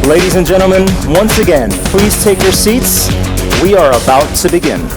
Ladies and gentlemen, once again, please take your seats. We are about to begin.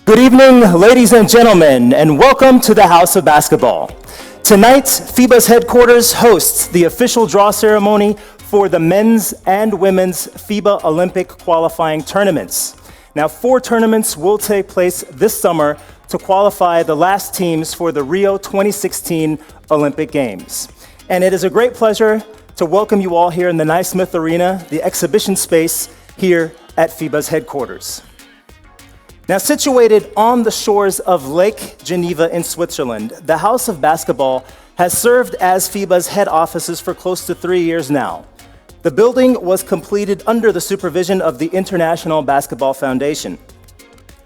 Good evening, ladies and gentlemen, and welcome to the House of Basketball. Tonight, FIBA's headquarters hosts the official draw ceremony for the men's and women's FIBA Olympic Qualifying Tournaments. Now, 4 tournaments will take place this summer to qualify the last teams for the Rio 2016 Olympic Games. And it is a great pleasure to welcome you all here in the Naismith Arena, the exhibition space here at FIBA's headquarters. Now, situated on the shores of Lake Geneva in Switzerland, the House of Basketball has served as FIBA's head offices for close to 3 years now. The building was completed under the supervision of the International Basketball Foundation.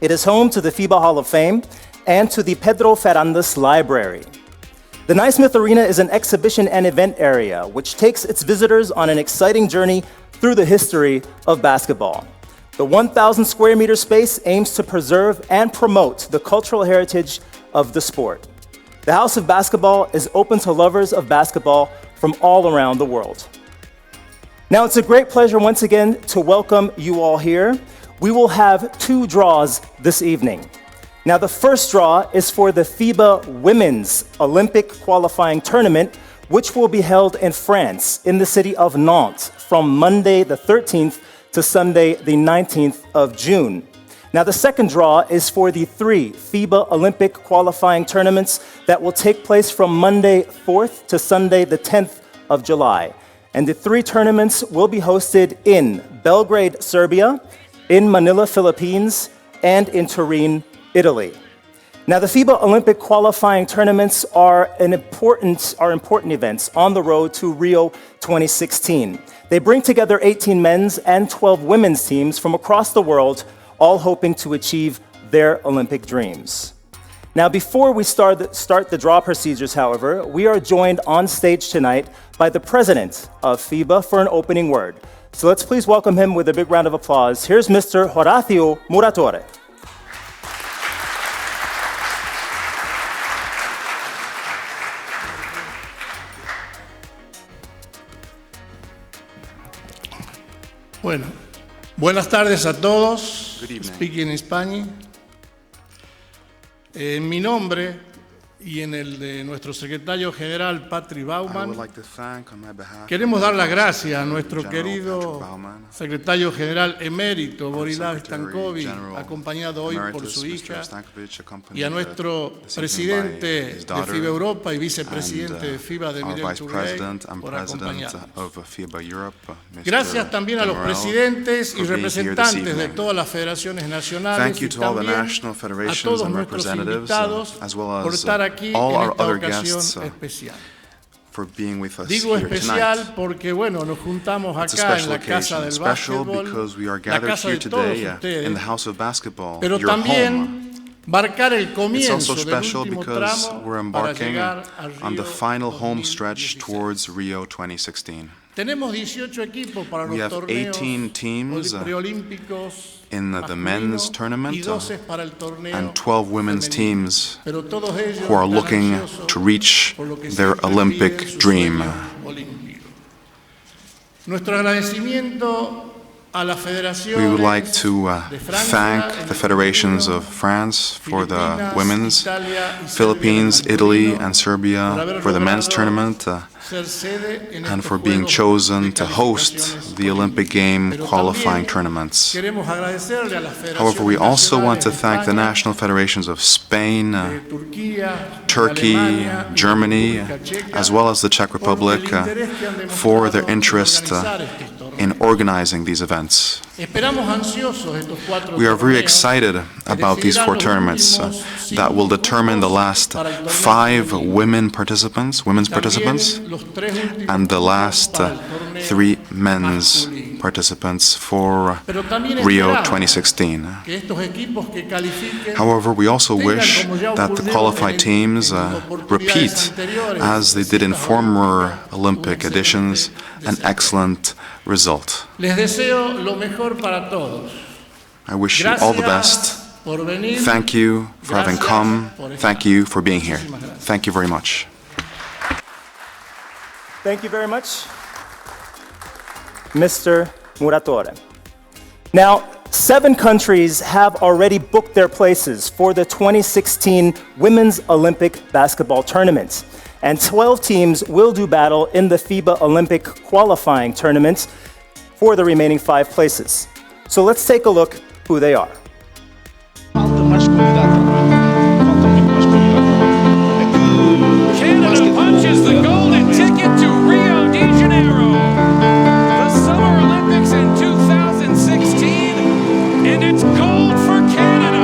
It is home to the FIBA Hall of Fame and to the Pedro Ferrandes Library. The Naismith Arena is an exhibition and event area which takes its visitors on an exciting journey through the history of basketball. The 1,000 square meter space aims to preserve and promote the cultural heritage of the sport. The House of Basketball is open to lovers of basketball from all around the world. Now, it's a great pleasure once again to welcome you all here. We will have 2 draws this evening. Now, the first draw is for the FIBA Women's Olympic Qualifying Tournament, which will be held in France, in the city of Nantes, from Monday the 13th to Sunday the 19th of June. Now, the second draw is for the 3 FIBA Olympic Qualifying Tournaments that will take place from Monday 4th to Sunday the 10th of July. And the 3 tournaments will be hosted in Belgrade, Serbia, in Manila, Philippines, and in Turin, Italy. Now, the FIBA Olympic Qualifying Tournaments are important events on the road to Rio 2016. They bring together 18 men's and 12 women's teams from across the world, all hoping to achieve their Olympic dreams. Now, before we start the draw procedures, however, we are joined on stage tonight by the president of FIBA for an opening word. So let's please welcome him with a big round of applause. Here's Mr. Horacio Muratore. Bueno, buenas tardes a todos. Speaking in Spanish. En mi nombre y en el de nuestro secretario general, Patrick Baumann, queremos dar las gracias a nuestro querido secretario general emérito, Relive, acompañado hoy por su hija, y a nuestro presidente de FIBA Europa y vicepresidente de FIBA de por acompañarnos. Gracias también a los presidentes y representantes de todas las federaciones nacionales y también a todos nuestros invitados por estar aquí en esta ocasión especial. Digo especial porque, bueno, nos juntamos acá en la casa del básquetbol, la casa de todos ustedes, pero también marcar el comienzo del último tramo para llegar a Rio 2016. Tenemos 18 equipos para los torneos preolímpicos in the men's tournament and 12 women's teams who are looking to reach their Olympic dream. We would like to thank the federations of France for the women's, Philippines, Italy, and Serbia for the men's tournament, and for being chosen to host the Olympic game qualifying tournaments. However, we also want to thank the national federations of Spain, Turkey, Germany, as well as the Czech Republic for their interest in organizing these events. We are very excited about these 4 tournaments that will determine the last 5 women's participants, and the last 3 men's participants for Rio 2016. However, we also wish that the qualified teams repeat, as they did in former Olympic editions, an excellent result. I wish you all the best. Thank you for having come. Thank you for being here. Thank you very much. Thank you very much, Mr. Muratore. Now, 7 countries have already booked their places for the 2016 Women's Olympic Basketball Tournament, and 12 teams will do battle in the FIBA Olympic Qualifying Tournament for the remaining 5 places. So let's take a look who they are. Canada punches the golden ticket to Rio de Janeiro, the Summer Olympics in 2016, and it's gold for Canada.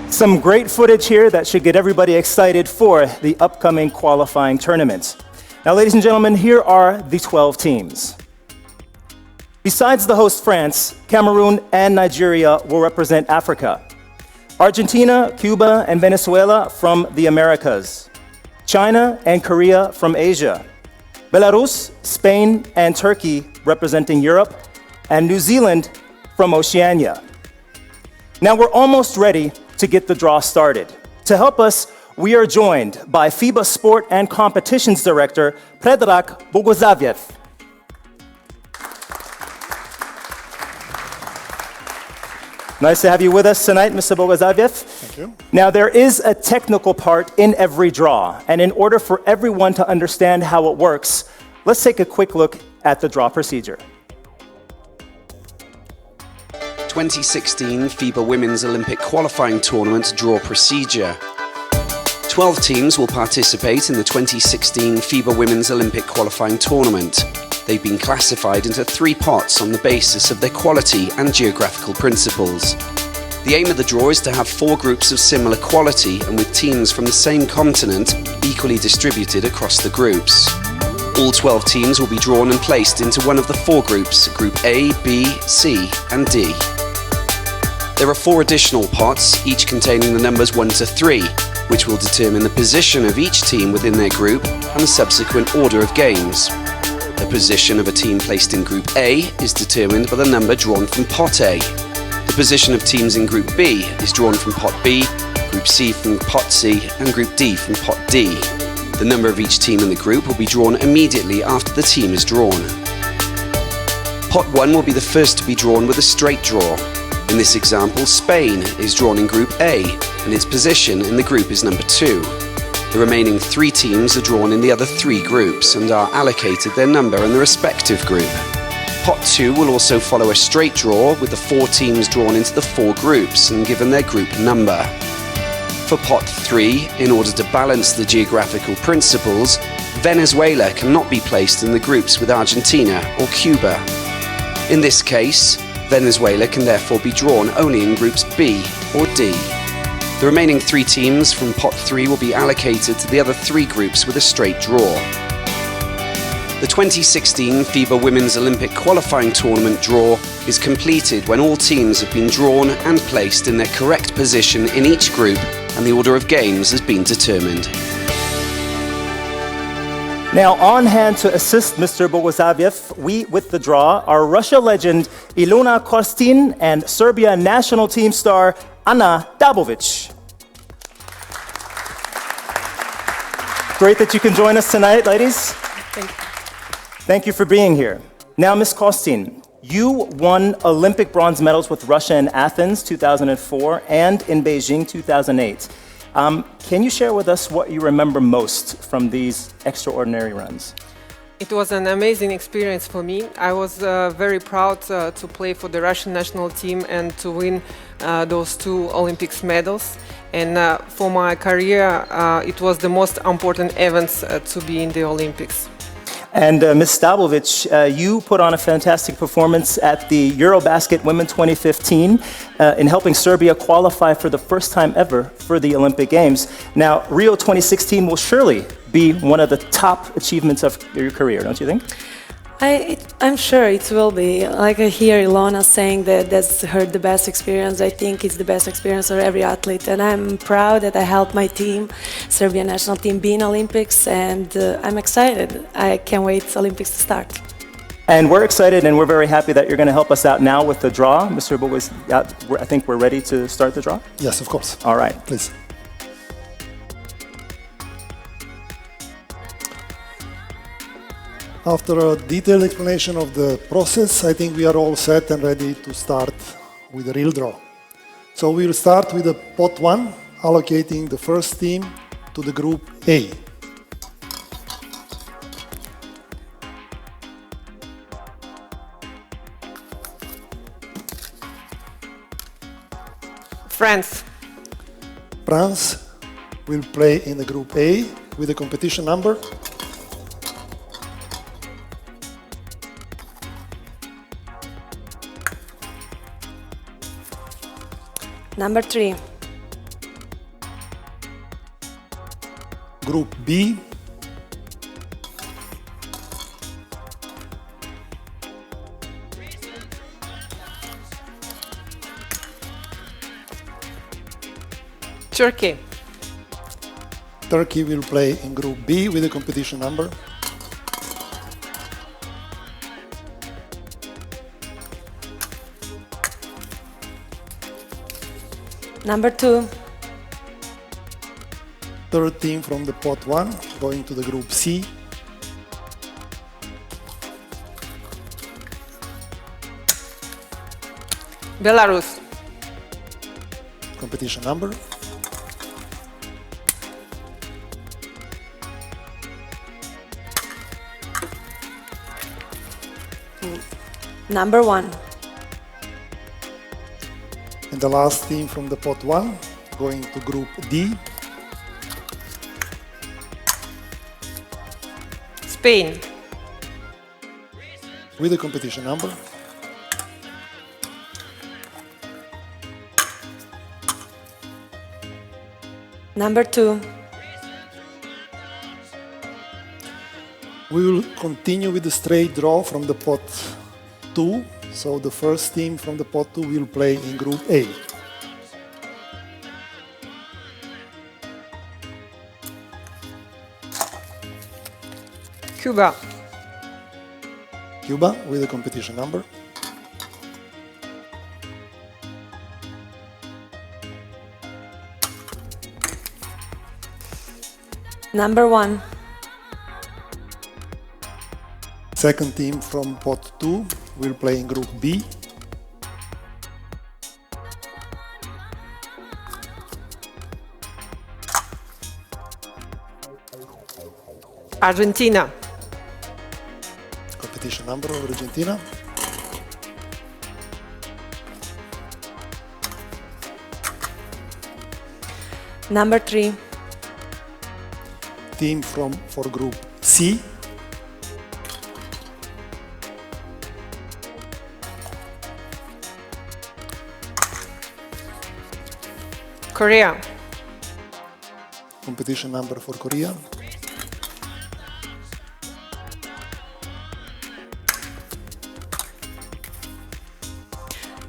Some great footage here that should get everybody excited for the upcoming qualifying tournament. Now, ladies and gentlemen, here are the 12 teams. Besides the host France, Cameroon and Nigeria will represent Africa. Argentina, Cuba, and Venezuela from the Americas. China and Korea from Asia. Belarus, Spain, and Turkey representing Europe. And New Zealand from Oceania. Now we're almost ready to get the draw started. To help us, we are joined by FIBA Sport and Competitions Director, Predrag Bogosaviev. Nice to have you with us tonight, Mr. Bogosaviev. Thank you. Now, there is a technical part in every draw, and in order for everyone to understand how it works, let's take a quick look at the draw procedure. 2016 FIBA Women's Olympic Qualifying Tournament draw procedure. 12 teams will participate in the 2016 FIBA Women's Olympic Qualifying Tournament. They've been classified into 3 pots on the basis of their quality and geographical principles. The aim of the draw is to have 4 groups of similar quality and with teams from the same continent equally distributed across the groups. All 12 teams will be drawn and placed into one of the 4 groups, Group A, B, C, and D. There are 4 additional pots, each containing the numbers 1 to 3, which will determine the position of each team within their group and the subsequent order of games. The position of a team placed in Group A is determined by the number drawn from Pot A. The position of teams in Group B is drawn from Pot B, Group C from Pot C, and Group D from Pot D. The number of each team in the group will be drawn immediately after the team is drawn. Pot 1 will be the first to be drawn with a straight draw. In this example, Spain is drawn in Group A, and its position in the group is number 2. The remaining 3 teams are drawn in the other 3 groups and are allocated their number in the respective group. Pot 2 will also follow a straight draw with the 4 teams drawn into the 4 groups and given their group number. For Pot 3, in order to balance the geographical principles, Venezuela cannot be placed in the groups with Argentina or Cuba. In this case, Venezuela can therefore be drawn only in groups B or D. The remaining 3 teams from Pot 3 will be allocated to the other 3 groups with a straight draw. The 2016 FIBA Women's Olympic Qualifying Tournament draw is completed when all teams have been drawn and placed in their correct position in each group and the order of games has been determined. Now, on hand to assist Mr. Bogosaviev, with the draw, are Russia legend Ilona Korstin and Serbia national team star Ana Dabovic. Great that you can join us tonight, ladies. Thank you. Thank you for being here. Now, Ms. Kostin, you won Olympic bronze medals with Russia in Athens 2004 and in Beijing 2008. Can you share with us what you remember most from these extraordinary runs? It was an amazing experience for me. I was very proud to play for the Russian national team and to win those 2 Olympics medals. And for my career, it was the most important events to be in the Olympics. And Ms. Dabovic, you put on a fantastic performance at the Eurobasket Women 2015 in helping Serbia qualify for the first time ever for the Olympic Games. Now, Rio 2016 will surely be one of the top achievements of your career, don't you think? I'm sure it will be. Like I hear Ilona saying that that's the best experience. I think it's the best experience for every athlete, and I'm proud that I helped my team, Serbian national team, be in Olympics, and I'm excited. I can't wait for Olympics to start. And we're excited, and we're very happy that you're going to help us out now with the draw. Mr. Bogos, I think we're ready to start the draw? Yes, of course. All right. Please. After a detailed explanation of the process, I think we are all set and ready to start with the real draw. So we will start with the pot 1, allocating the first team to the group A. France. France will play in the group A with the competition number Number 3. Group B. Turkey. Turkey will play in Group B with the competition number. Number 2. Third team from the pot 1 going to the Group C. Belarus. Competition number. Number 1. And the last team from the pot 1 going to Group D. Spain. With the competition number. Number 2. We will continue with the straight draw from the pot 2. So the first team from the pot 2 will play in Group A. Cuba. Cuba with the competition number. Number 1. Second team from pot 2 will play in Group B. Argentina. Competition number of Argentina. Number 3. Team for Group C. Korea. Competition number for Korea.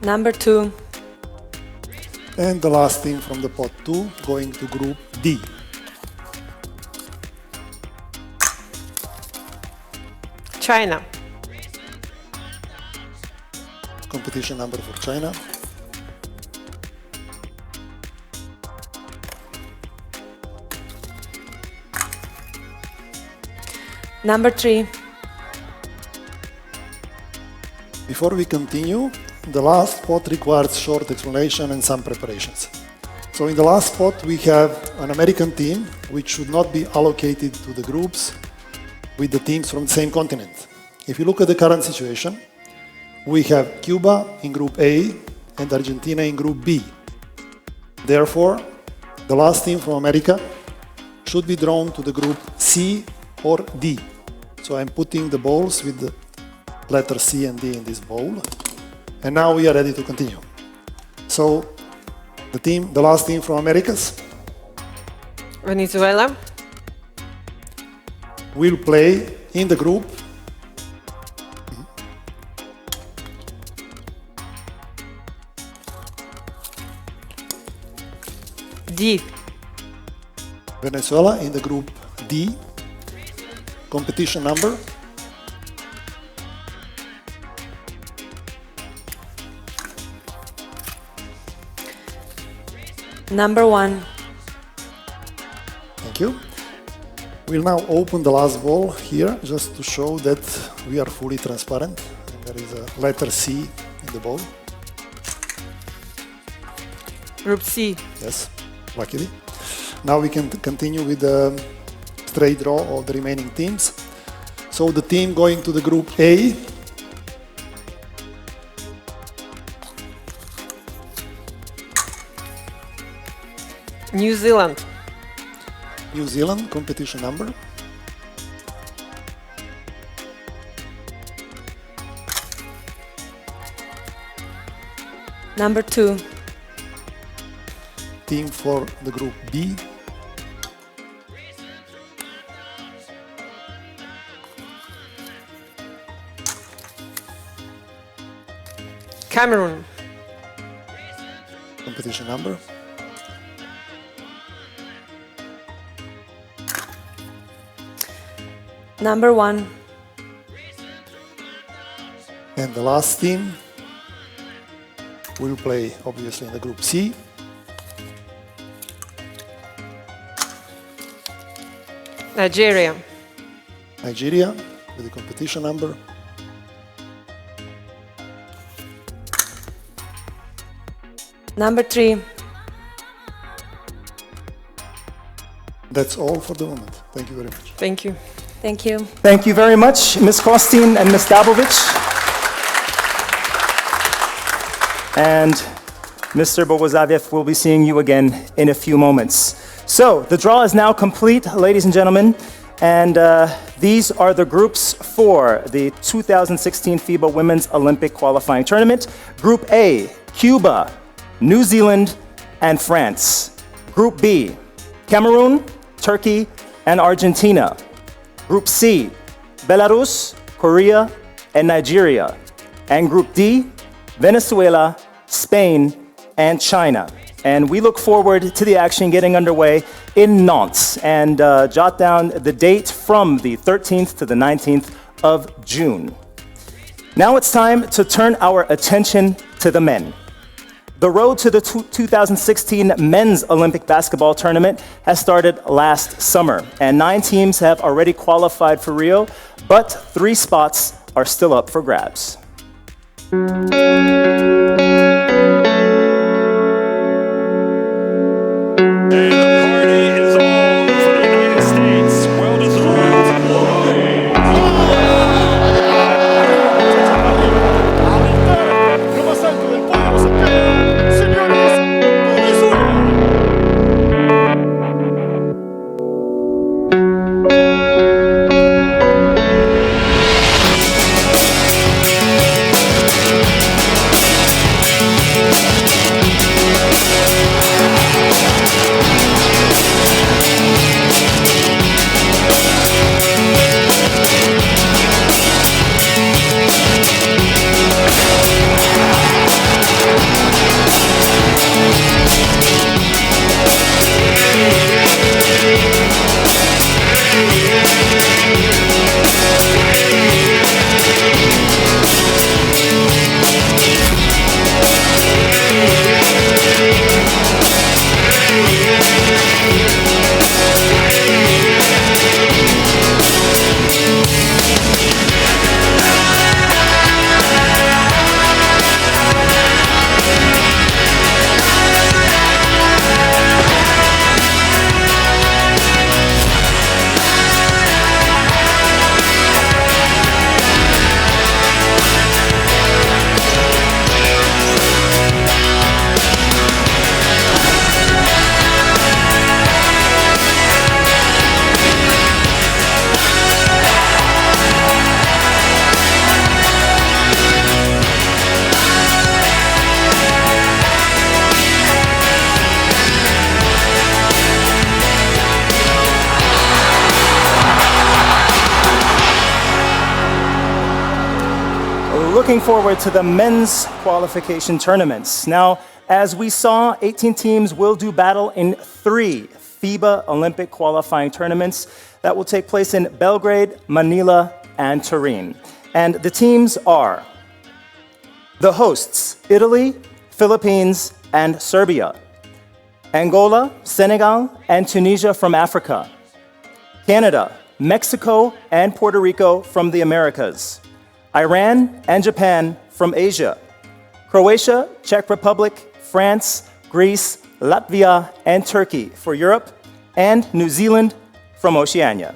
Number 2. And the last team from the pot 2 going to Group D. China. Competition number for China. Number 3. Before we continue, the last pot requires short explanation and some preparations. So in the last pot we have an American team which should not be allocated to the groups with the teams from the same continent. If you look at the current situation, we have Cuba in Group A and Argentina in Group B. Therefore, the last team from America should be drawn to the Group C or D. So I'm putting the balls with the letter C and D in this bowl. And now we are ready to continue. So the last team from Americas Venezuela. will play in the group D. Venezuela in the group D. Competition number Number 1. Thank you. We'll now open the last ball here just to show that we are fully transparent. And there is a letter C in the ball. Group C. Yes, luckily. Now we can continue with the straight draw of the remaining teams. So the team going to the group A New Zealand. New Zealand, competition number Number 2. team for the group B Cameroon. Competition number. Number 1. And the last team will play obviously in the group C. Nigeria. Nigeria with the competition number. Number 3. That's all for the moment. Thank you very much. Thank you. Thank you. Thank you very much, Ms. Kostin and Ms. Dabovic. And Mr. Bogozaviev, will be seeing you again in a few moments. So, the draw is now complete, ladies and gentlemen, and these are the groups for the 2016 FIBA Women's Olympic Qualifying Tournament. Group A, Cuba, New Zealand, and France. Group B, Cameroon, Turkey, and Argentina. Group C, Belarus, Korea, and Nigeria. And Group D, Venezuela, Spain, and China. And we look forward to the action getting underway in Nantes. And jot down the date from the 13th to the 19th of June. Now it's time to turn our attention to the men. The road to the 2016 Men's Olympic Basketball Tournament has started last summer, and 9 teams have already qualified for Rio, but 3 spots are still up for grabs. Looking forward to the men's qualification tournaments. Now, as we saw, 18 teams will do battle in 3 FIBA Olympic Qualifying Tournaments that will take place in Belgrade, Manila, and Turin. And the teams are the hosts, Italy, Philippines, and Serbia. Angola, Senegal, and Tunisia from Africa. Canada, Mexico, and Puerto Rico from the Americas. Iran and Japan from Asia. Croatia, Czech Republic, France, Greece, Latvia, and Turkey for Europe, and New Zealand from Oceania.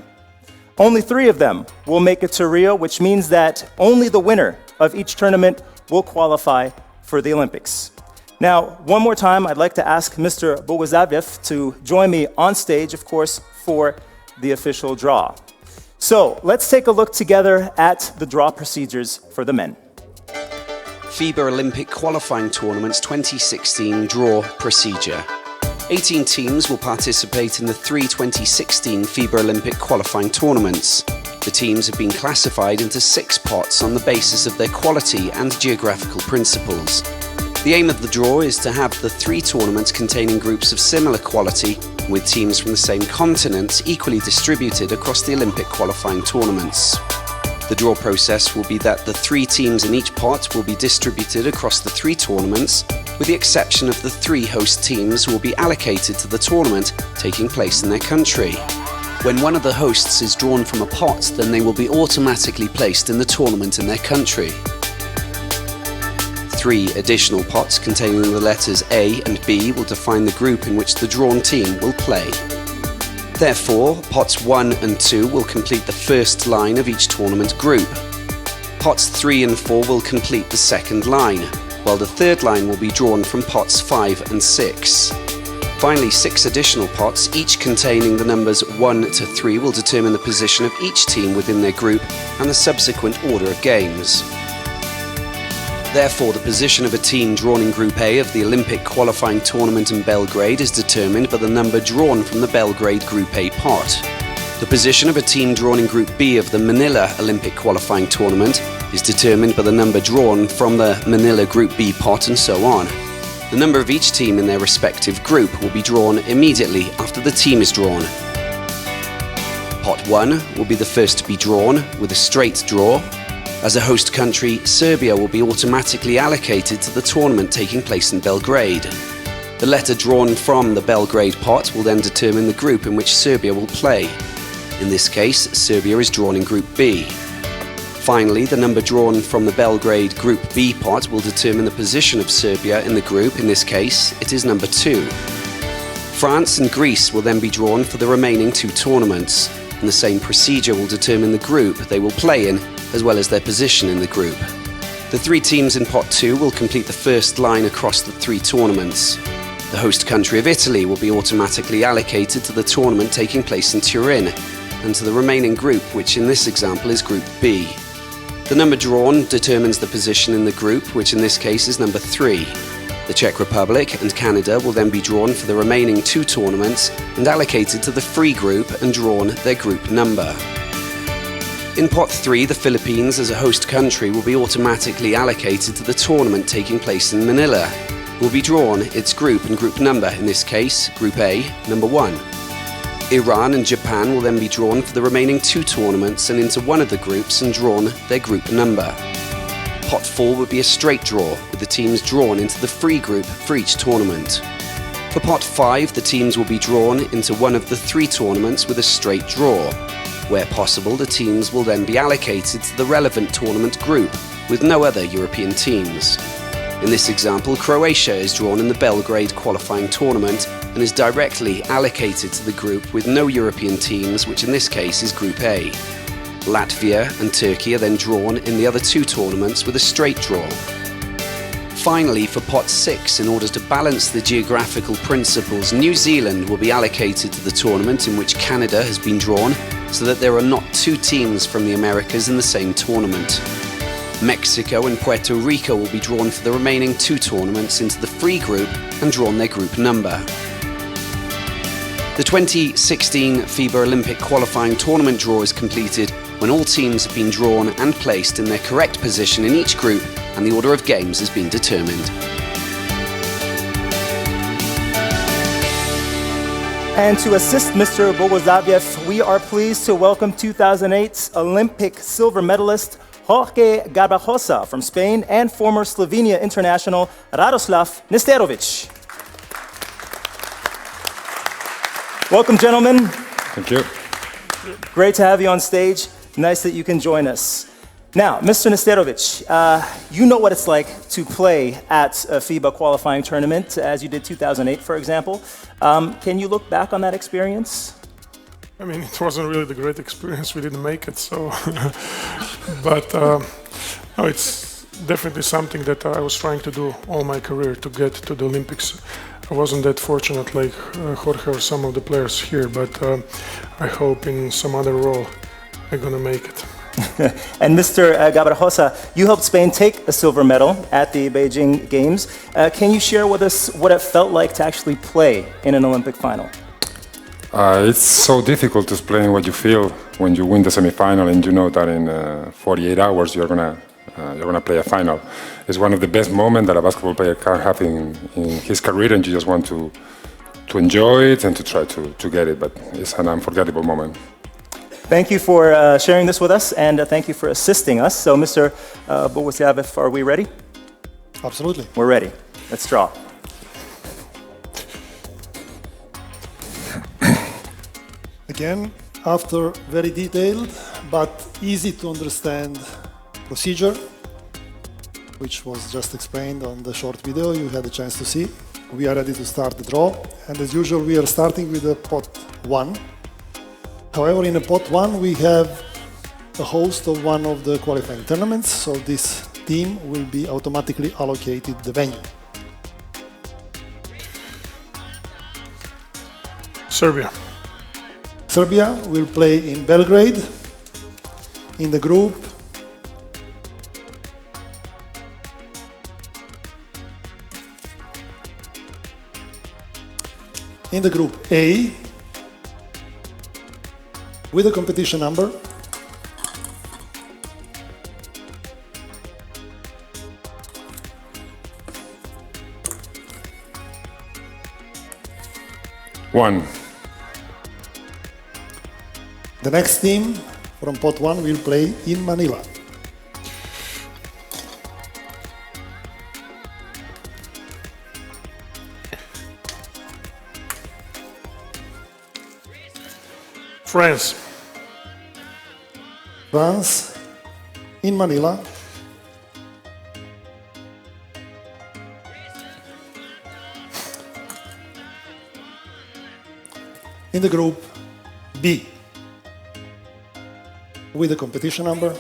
Only 3 of them will make it to Rio, which means that only the winner of each tournament will qualify for the Olympics. Now, one more time, I'd like to ask Mr. Bogozaviev to join me on stage, of course, for the official draw. So, let's take a look together at the draw procedures for the men. FIBA Olympic Qualifying Tournaments 2016 draw procedure. 18 teams will participate in the 3 2016 FIBA Olympic Qualifying Tournaments. The teams have been classified into 6 pots on the basis of their quality and geographical principles. The aim of the draw is to have the 3 tournaments containing groups of similar quality with teams from the same continent equally distributed across the Olympic qualifying tournaments. The draw process will be that the 3 teams in each pot will be distributed across the 3 tournaments, with the exception of the 3 host teams who will be allocated to the tournament taking place in their country. When one of the hosts is drawn from a pot, then they will be automatically placed in the tournament in their country. 3 additional pots containing the letters A and B will define the group in which the drawn team will play. Therefore, pots 1 and 2 will complete the first line of each tournament group. Pots 3 and 4 will complete the second line, while the third line will be drawn from pots 5 and 6. Finally, 6 additional pots, each containing the numbers 1 to 3, will determine the position of each team within their group and the subsequent order of games. Therefore, the position of a team drawn in Group A of the Olympic Qualifying Tournament in Belgrade is determined by the number drawn from the Belgrade Group A pot. The position of a team drawn in Group B of the Manila Olympic Qualifying Tournament is determined by the number drawn from the Manila Group B pot, and so on. The number of each team in their respective group will be drawn immediately after the team is drawn. Pot 1 will be the first to be drawn with a straight draw. As a host country, Serbia will be automatically allocated to the tournament taking place in Belgrade. The letter drawn from the Belgrade pot will then determine the group in which Serbia will play. In this case, Serbia is drawn in Group B. Finally, the number drawn from the Belgrade Group B pot will determine the position of Serbia in the group. In this case, it is number 2. France and Greece will then be drawn for the remaining 2 tournaments, and the same procedure will determine the group they will play in, as well as their position in the group. The 3 teams in pot 2 will complete the first line across the 3 tournaments. The host country of Italy will be automatically allocated to the tournament taking place in Turin, and to the remaining group, which in this example is Group B. The number drawn determines the position in the group, which in this case is number 3. The Czech Republic and Canada will then be drawn for the remaining 2 tournaments and allocated to the free group and drawn their group number. In pot 3, the Philippines as a host country will be automatically allocated to the tournament taking place in Manila. Will be drawn its group and group number, in this case, Group A, number 1. Iran and Japan will then be drawn for the remaining 2 tournaments and into one of the groups and drawn their group number. Pot 4 would be a straight draw, with the teams drawn into the free group for each tournament. For pot 5, the teams will be drawn into one of the 3 tournaments with a straight draw. Where possible, the teams will then be allocated to the relevant tournament group, with no other European teams. In this example, Croatia is drawn in the Belgrade qualifying tournament and is directly allocated to the group with no European teams, which in this case is Group A. Latvia and Turkey are then drawn in the other 2 tournaments with a straight draw. Finally, for pot 6, in order to balance the geographical principles, New Zealand will be allocated to the tournament in which Canada has been drawn, so that there are not 2 teams from the Americas in the same tournament. Mexico and Puerto Rico will be drawn for the remaining 2 tournaments into the free group and drawn their group number. The 2016 FIBA Olympic Qualifying Tournament draw is completed when all teams have been drawn and placed in their correct position in each group and the order of games has been determined. And to assist Mr. Bogozaviev, we are pleased to welcome 2008 Olympic silver medalist Jorge Garbajosa from Spain and former Slovenia international Radoslav Nesterovic. Welcome, gentlemen. Thank you. Great to have you on stage. Nice that you can join us. Now, Mr. Nesterovic, you know what it's like to play at a FIBA qualifying tournament, as you did 2008, for example. Can you look back on that experience? I mean, it wasn't really the great experience. We didn't make it, so. But no, it's definitely something that I was trying to do all my career to get to the Olympics. I wasn't that fortunate like Jorge or some of the players here, but I hope in some other role I'm gonna make it. And Mr. Garbajosa, you helped Spain take a silver medal at the Beijing Games. Can you share with us what it felt like to actually play in an Olympic final? It's so difficult to explain what you feel when you win the semifinal and you know that in 48 hours you're gonna play a final. It's one of the best moments that a basketball player can have in his career, and you just want to enjoy it and to try to get it, but it's an unforgettable moment. Thank you for sharing this with us, and thank you for assisting us. So, Mr. Boguslavov, are we ready? Absolutely. We're ready. Let's draw. Again, after very detailed but easy to understand procedure, which was just explained on the short video you had a chance to see, we are ready to start the draw. And as usual, we are starting with the pot 1. However, in the pot 1, we have a host of one of the qualifying tournaments, so this team will be automatically allocated the venue. Serbia. Serbia will play in Belgrade in the group A with a competition number One. The next team from pot 1 will play in Manila. France. France in Manila. In the group B with the competition number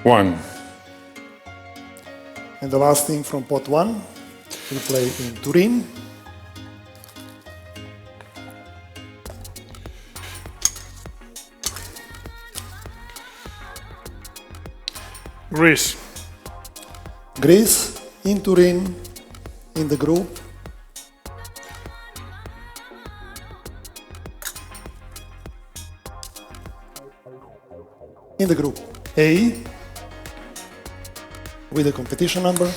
One. and the last team from pot 1 will play in Turin. Greece. Greece in Turin in the group A with the competition number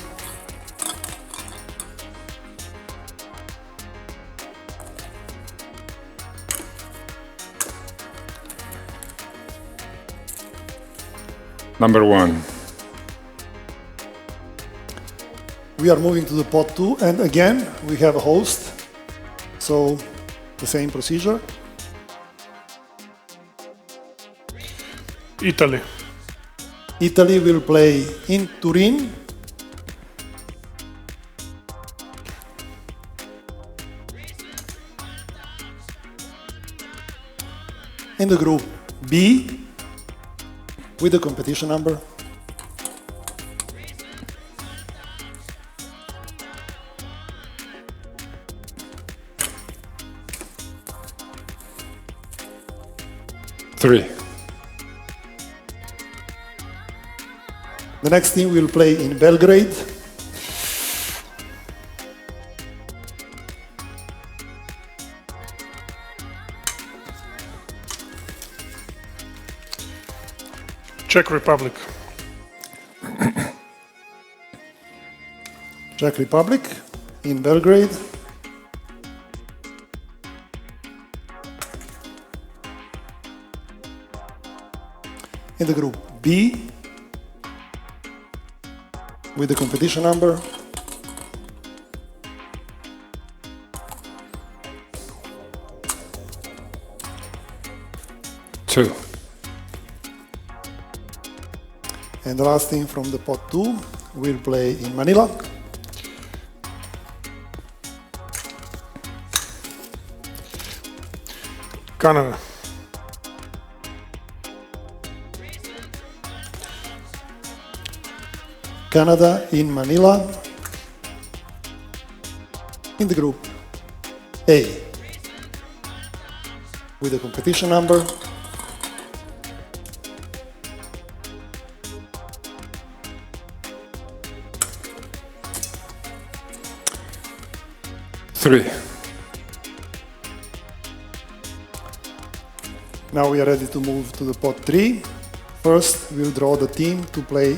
Number 1. We are moving to the pot 2, and again we have a host, so the same procedure. Italy. Italy will play in Turin in the group B with the competition number Three. The next team will play in Belgrade. Czech Republic. Czech Republic in Belgrade. In the group B with the competition number Two. and the last team from the pot 2 will play in Manila. Canada. Canada in Manila in the group A with the competition number 3. Now we are ready to move to the pot 3. First, we'll draw the team to play.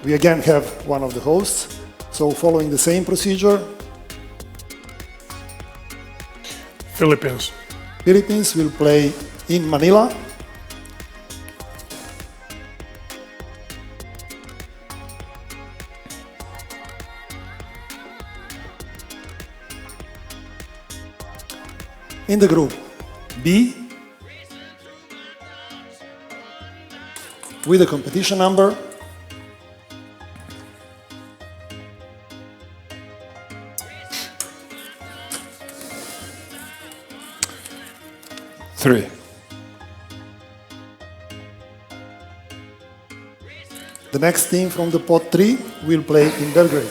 We again have one of the hosts. So following the same procedure. Philippines. Philippines will play in Manila. In the group B, with a competition number 3. The next team from the pot 3 will play in Belgrade.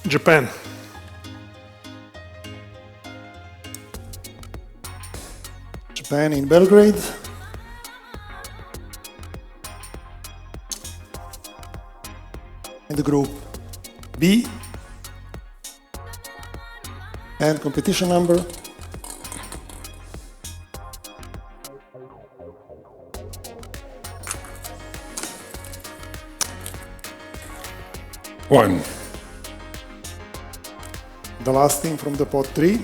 Japan. Japan in Belgrade. In the group B. And competition number 1. The last team from the pot 3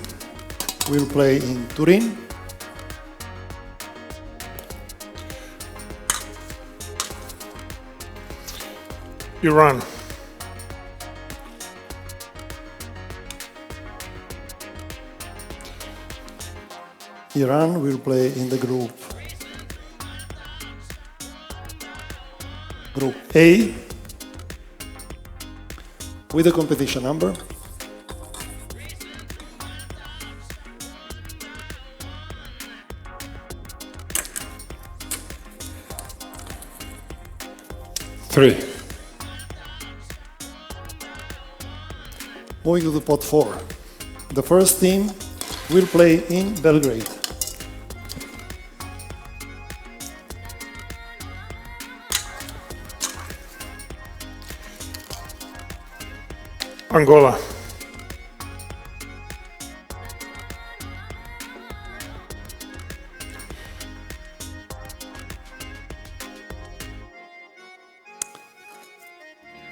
will play in Turin. Iran. Iran will play in the group A with a competition number 3. Moving to the pot 4. The first team will play in Belgrade. Angola.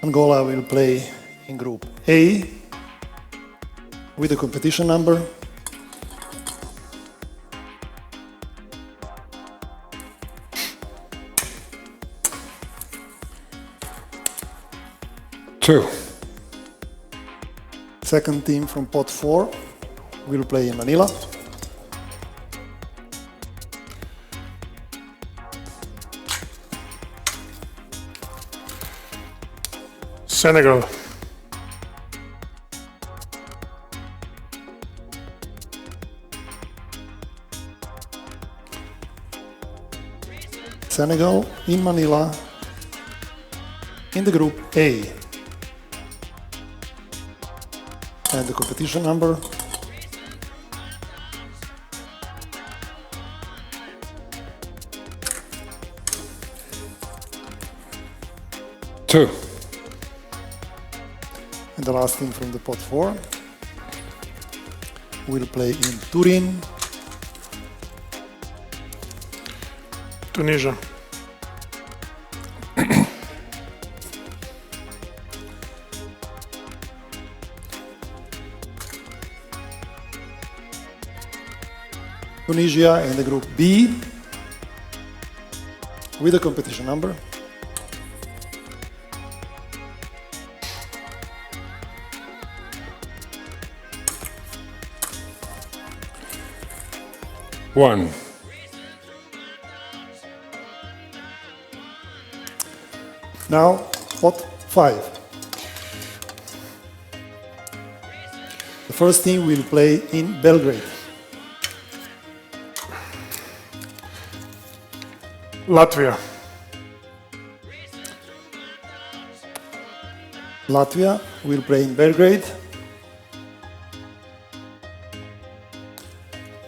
Angola will play in Group A with a competition number 2. Second team from pot 4 will play in Manila. Senegal. Senegal in Manila in the group A. And the competition number 2. And the last team from the pot 4 will play in Turin. Tunisia. Tunisia in the group B with a competition number 1. Now, pot 5. The first team will play in Belgrade. Latvia. Latvia will play in Belgrade.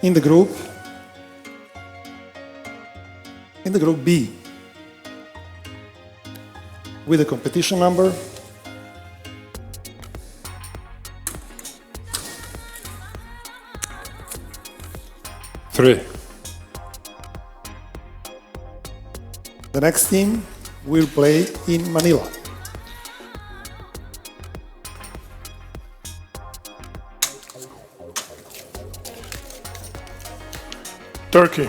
In the group In the group B, with a competition number 3. The next team will play in Manila. Turkey.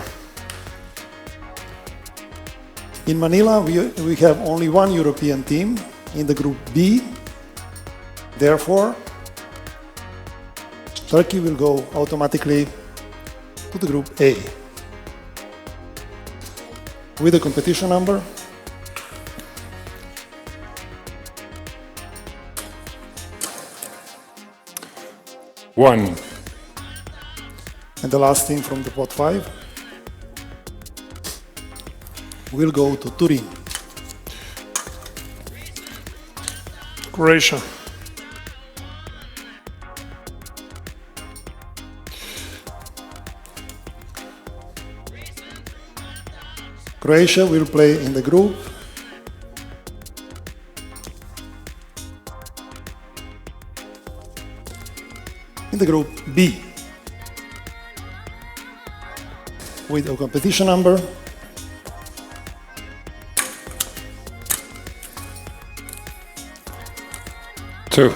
In Manila, we have only one European team in the group B. Therefore, Turkey will go automatically to the group A. With the competition number 1. And the last team from the pot 5 will go to Turin. Croatia. Croatia will play in the group B with a competition number 2.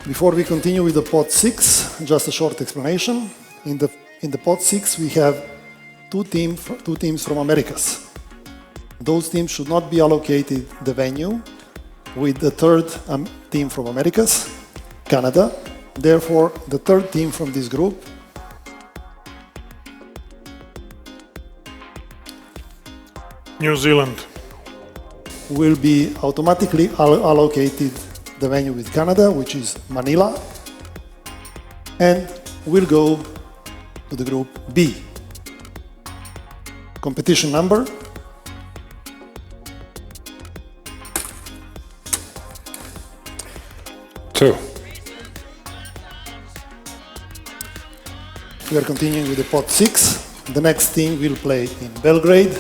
Before we continue with the pot 6, just a short explanation. In the pot 6, we have two teams from Americas. Those teams should not be allocated the venue with the third team from Americas, Canada. Therefore, the third team from this group New Zealand. will be automatically allocated the venue with Canada, which is Manila, and will go to the group B. Competition number 2. We are continuing with the pot 6. The next team will play in Belgrade.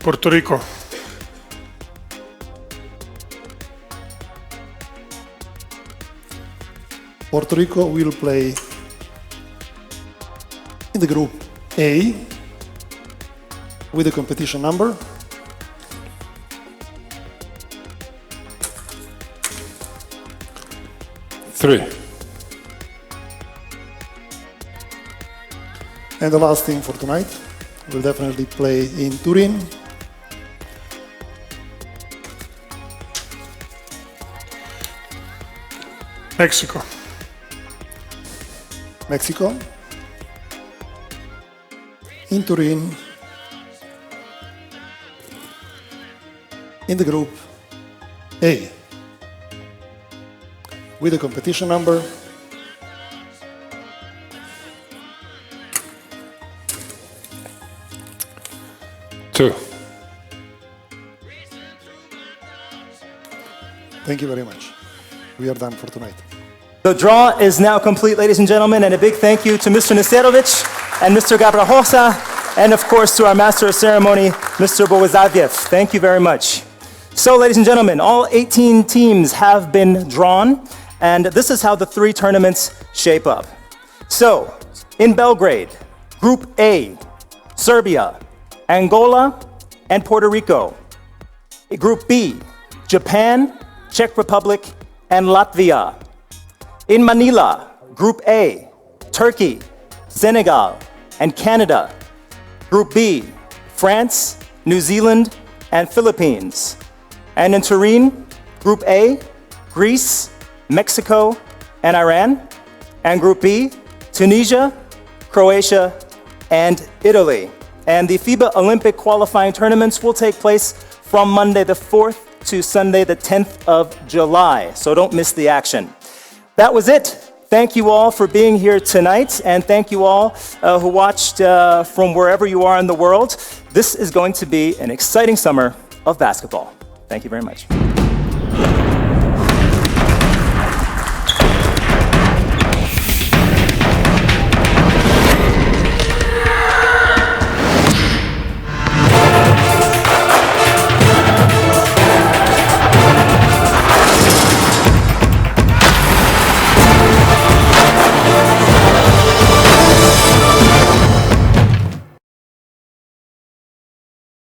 Puerto Rico. Puerto Rico will play in the group A with a competition number 3. And the last team for tonight will definitely play in Turin. Mexico. Mexico, in Turin, in the group A, with a competition number 2. Thank you very much. We are done for tonight. The draw is now complete, ladies and gentlemen, and a big thank you to Mr. Nesterovic and Mr. Gabrahosa, and of course to our Master of Ceremony, Mr. Bogozadiev. Thank you very much. So, ladies and gentlemen, all 18 teams have been drawn, and this is how the 3 tournaments shape up. So, in Belgrade, Group A, Serbia, Angola, and Puerto Rico. Group B, Japan, Czech Republic, and Latvia. In Manila, Group A, Turkey, Senegal, and Canada. Group B, France, New Zealand, and Philippines. And in Turin, Group A, Greece, Mexico, and Iran. And Group B, Tunisia, Croatia, and Italy. And the FIBA Olympic Qualifying Tournaments will take place from Monday the 4th to Sunday the 10th of July, so don't miss the action. That was it. Thank you all for being here tonight, and thank you all who watched from wherever you are in the world. This is going to be an exciting summer of basketball. Thank you very much.